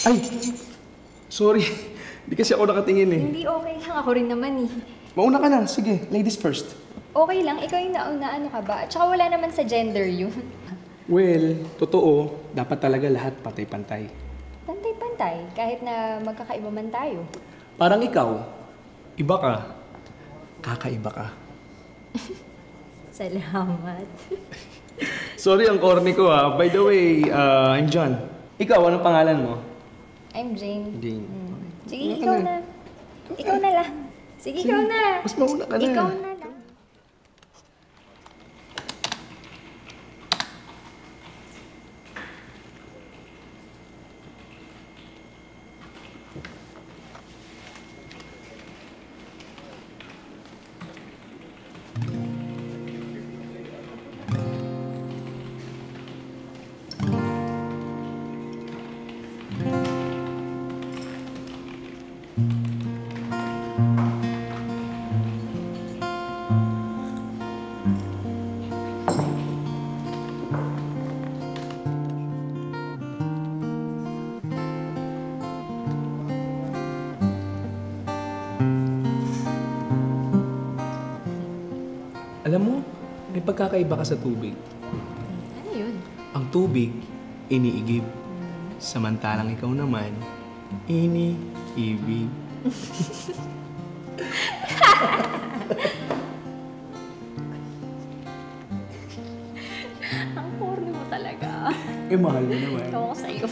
Ay! Sorry. Hindi kasi ako nakatingin eh. Hindi okay lang. Ako rin naman eh. Mauna ka na. Sige, ladies first. Okay lang. Ikaw yung nauna. Ano ka ba? At saka wala naman sa gender yun. Well, totoo. Dapat talaga lahat pantay-pantay. Pantay-pantay. Kahit na magkakaiba man tayo. Parang ikaw, iba ka. Kakaiba ka. Salamat. Sorry, ang corny ko ha. By the way, I'm John. Ikaw, anong pangalan mo? I'm Jane. Jane. Sige, ikaw na. Ikaw na lang. Sige, ikaw na. Mas mauna ka na. Ikaw na lang. Alam mo, may pagkakaiba ka sa tubig. Ano yun? Ang tubig, iniigib. Samantalang ikaw naman, iniibig. Ang corny mo talaga. Eh, mahal mo naman. Ikaw ako sa'yo.